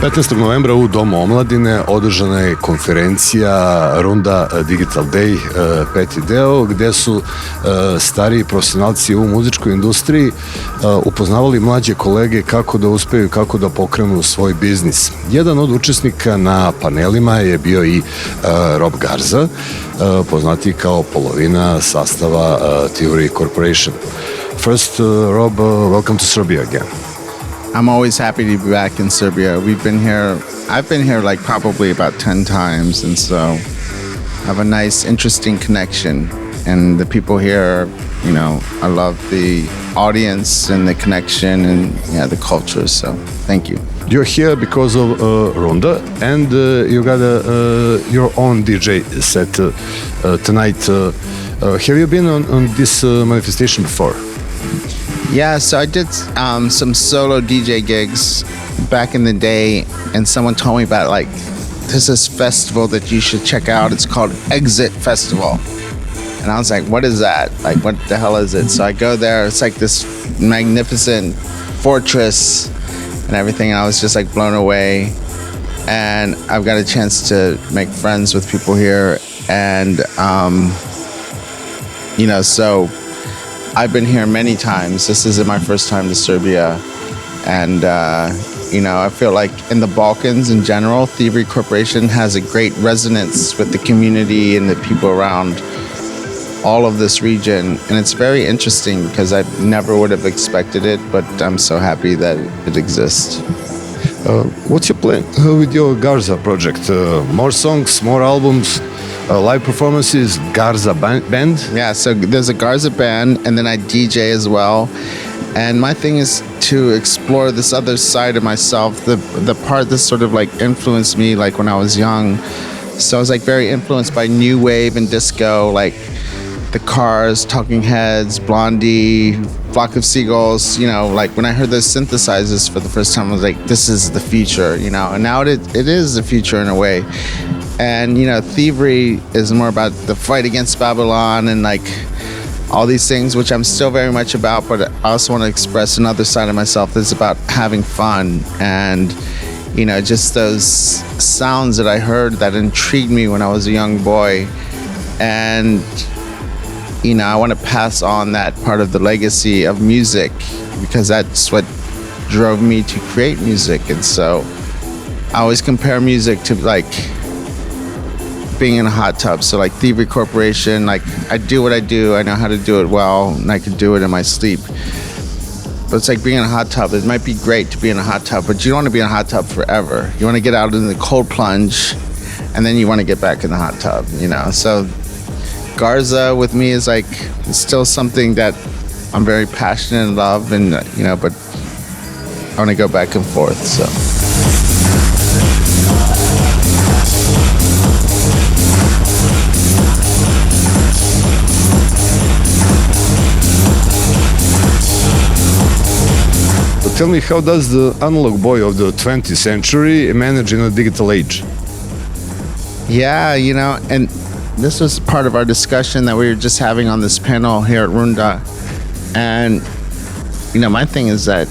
15. novembra u Domu omladine održana je konferencija Runda Digital Day, peti deo, gde su stariji profesionalci u muzičkoj industriji upoznavali mlađe kolege kako da uspeju, kako da pokrenu svoj biznis. Jedan od učesnika na panelima je bio i Rob Garza, poznatiji kao polovina sastava THIEVERY Corporation. First, Rob, welcome to Serbia again. I'm always happy to be back in Serbia. I've been here like probably about 10 times, and so I have a nice, interesting connection. And the people here, I love the audience and the connection and the culture, so thank you. You're here because of Runda, and you got your own DJ set tonight. Have you been on this manifestation before? Yeah, so I did some solo DJ gigs back in the day, and someone told me about there's this festival that you should check out. It's called Exit Festival. And I was like, what is that? What the hell is it? So I go there. It's like this magnificent fortress and everything. And I was just blown away. And I've got a chance to make friends with people here. And, so I've been here many times. This isn't my first time to Serbia. And, I feel like in the Balkans in general, THIEVERY Corporation has a great resonance with the community and the people around all of this region. And it's very interesting because I never would have expected it, but I'm so happy that it exists. What's your plan with your Garza project? More songs, more albums? Live performances, Garza band? Yeah, so there's a Garza band, and then I DJ as well. And my thing is to explore this other side of myself, the part that sort of influenced me when I was young. So I was very influenced by new wave and disco, the Cars, Talking Heads, Blondie, Flock of Seagulls. When I heard those synthesizers for the first time, I was like, this is the future, and now it is the future in a way. And, thievery is more about the fight against Babylon and all these things, which I'm still very much about, but I also want to express another side of myself that's about having fun and, just those sounds that I heard that intrigued me when I was a young boy. And, I want to pass on that part of the legacy of music because that's what drove me to create music. And so I always compare music to being in a hot tub. So THIEVEry Corporation, I do what I do, I know how to do it well, and I can do it in my sleep. But it's being in a hot tub. It might be great to be in a hot tub, but you don't want to be in a hot tub forever. You want to get out in the cold plunge, and then you want to get back in the hot tub, So Garza with me is it's still something that I'm very passionate and love, and but I want to go back and forth, so. Tell me, how does the analog boy of the 20th century manage in a digital age? Yeah, and this was part of our discussion that we were just having on this panel here at Runda. And, my thing is that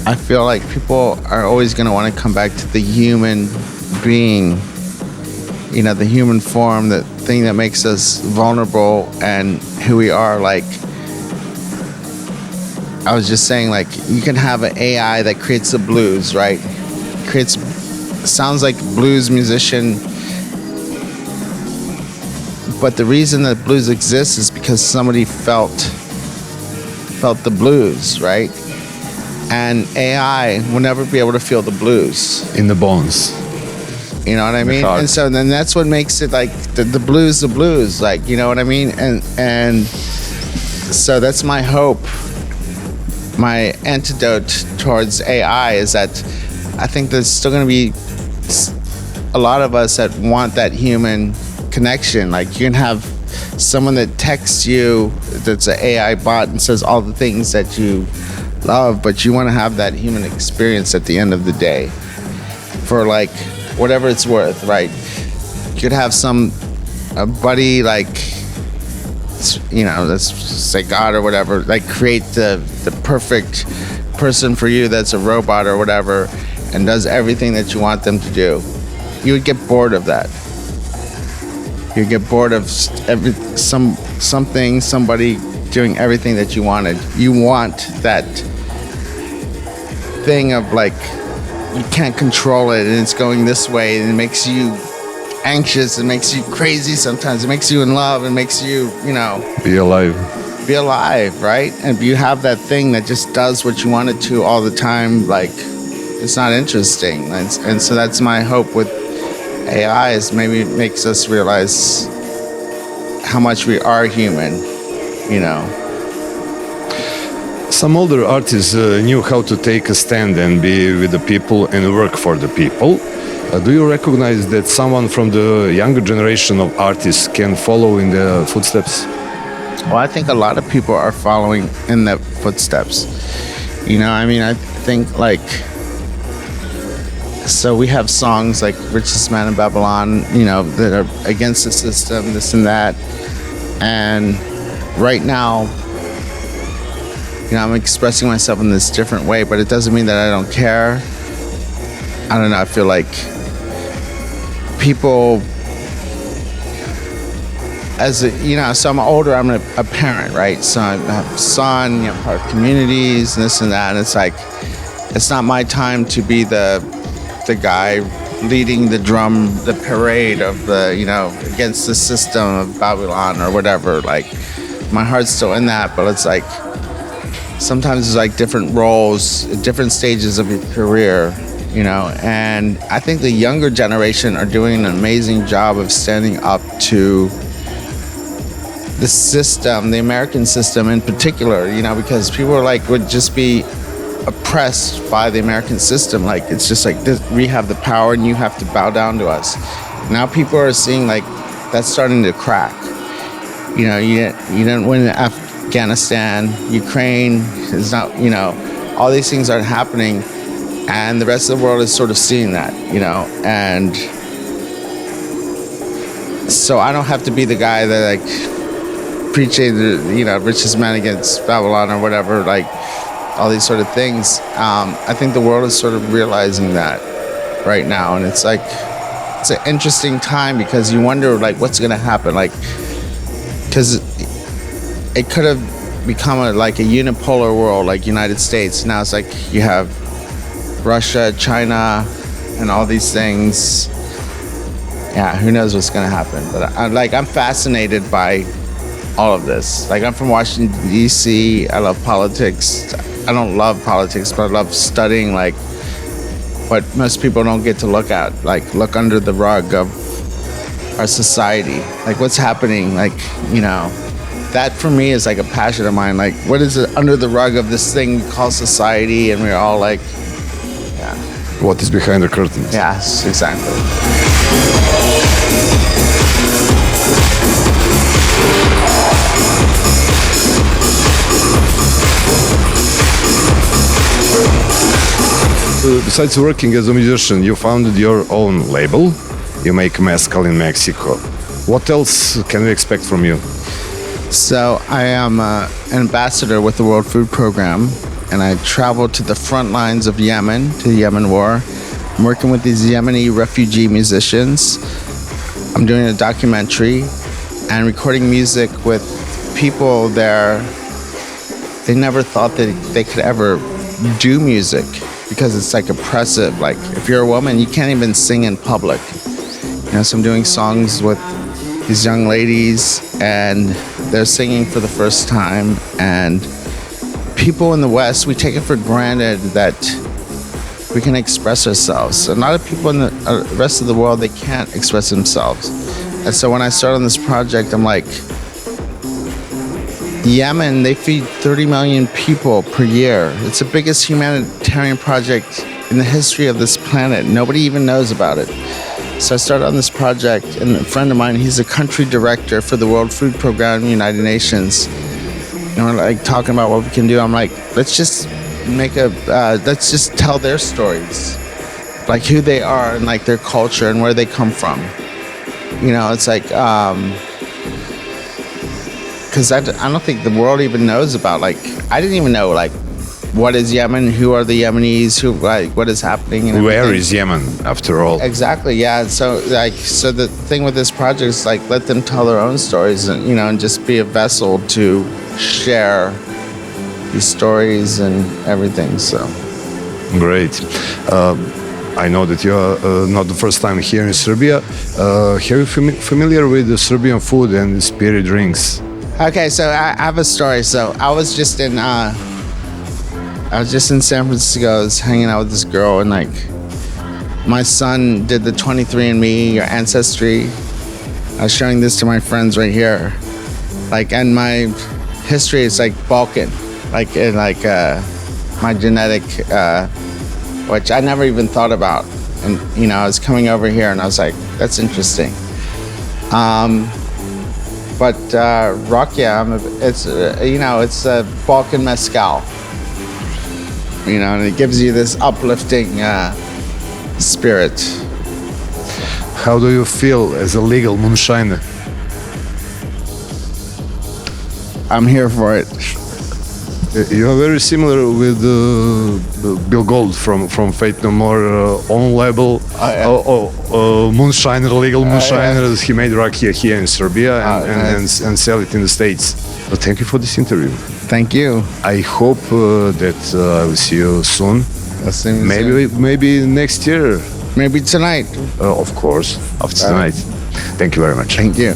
I feel like people are always going to want to come back to the human being, the human form, the thing that makes us vulnerable and who we are. I was just saying, you can have an AI that creates the blues, right? Sounds like blues musician. But the reason that blues exists is because somebody felt the blues, right? And AI will never be able to feel the blues. In the bones. You know what I mean? And so then that's what makes it the blues, you know what I mean? And so that's my hope. My antidote towards AI is that I think there's still going to be a lot of us that want that human connection. You can have someone that texts you that's an AI bot and says all the things that you love, but you want to have that human experience at the end of the day for whatever it's worth, right? You could have a buddy let's say God or whatever, create the perfect person for you that's a robot or whatever, and does everything that you want them to do, you would get bored of that. You'd get bored of somebody doing everything that you wanted. You want that thing of like, you can't control it and it's going this way and it makes you anxious, it makes you crazy sometimes, it makes you in love, it makes you, Be alive. be alive, right? And if you have that thing that just does what you want it to all the time, like, it's not interesting. And so that's my hope with AI, is maybe it makes us realize how much we are human, Some older artists knew how to take a stand and be with the people and work for the people. Do you recognize that someone from the younger generation of artists can follow in the footsteps? Well, I think a lot of people are following in the footsteps. I think so we have songs like Richest Man in Babylon, that are against the system, this and that. And right now, I'm expressing myself in this different way, but it doesn't mean that I don't care. I don't know, I feel like people, so I'm older, I'm a parent, right? So I have a son, part of communities and this and that, and it's like, it's not my time to be the guy leading the parade of the, against the system of Babylon or whatever. Like, my heart's still in that, but it's like, sometimes it's like different roles, different stages of your career, and I think the younger generation are doing an amazing job of standing up to the system, the American system in particular, because people are like, would just be oppressed by the American system. Like, it's just like this, we have the power and you have to bow down to us. Now people are seeing like that's starting to crack. You didn't win Afghanistan, Ukraine is not, all these things aren't happening, and the rest of the world is sort of seeing that, and so I don't have to be the guy that like preaching the, richest man against Babylon or whatever, like all these sort of things. I think the world is sort of realizing that right now, and it's like, it's an interesting time because you wonder like what's going to happen, like, because it could have become a unipolar world like United States. Now it's like you have Russia, China, and all these things. Yeah, who knows what's going to happen? But I'm fascinated by all of this. Like, I'm from Washington, D.C. I love politics. I don't love politics, but I love studying like what most people don't get to look at. Like, look under the rug of our society. Like, what's happening? Like, that for me is like a passion of mine. Like, what is it under the rug of this thing we call society? And we're all like, yeah. What is behind the curtains? Yes, exactly. Besides working as a musician, you founded your own label. You make mezcal in Mexico. What else can we expect from you? So I am an ambassador with the World Food Program, and I travel to the front lines of Yemen, to the Yemen war. I'm working with these Yemeni refugee musicians. I'm doing a documentary and recording music with people there. They never thought that they could ever do music because it's like oppressive. Like, if you're a woman, you can't even sing in public. So I'm doing songs with these young ladies, and they're singing for the first time. And people in the West, we take it for granted that we can express ourselves. A lot of people in the rest of the world, they can't express themselves. And so when I started on this project, I'm like, Yemen, they feed 30 million people per year. It's the biggest humanitarian project in the history of this planet. Nobody even knows about it. So I started on this project, and a friend of mine, he's a country director for the World Food Program in the United Nations. And we're like talking about what we can do. I'm like, let's just let's just tell their stories, like who they are and like their culture and where they come from. It's like, because I don't think the world even knows about, like, I didn't even know, like, what is Yemen, who are the Yemenis, who like what is happening, and Where everything. is Yemen, after all? Exactly, yeah. So the thing with this project is like let them tell their own stories, and and just be a vessel to share these stories and everything. So Great. I know that you are not the first time here in Serbia. Are you familiar with the Serbian food and spirit drinks? okay, so I have a story. So I was just in San Francisco. I was hanging out with this girl, and like my son did the 23andMe, your ancestry. I was showing this to my friends right here, like, and my history is like Balkan, like in like my genetic, which I never even thought about. And I was coming over here, and I was like, that's interesting. But Rakia, it's it's a Balkan mezcal. And it gives you this uplifting spirit. How do you feel as a legal moonshiner? I'm here for it. You are very similar with Bill Gold from Fate No More on label. Moonshiner, legal moonshiner. He made Rakia here in Serbia and sell it in the States. But thank you for this interview. Thank you. I hope that I will see you soon. I'll see you soon. Maybe next year. Maybe tonight. Of course, after tonight. Thank you very much. Thank you.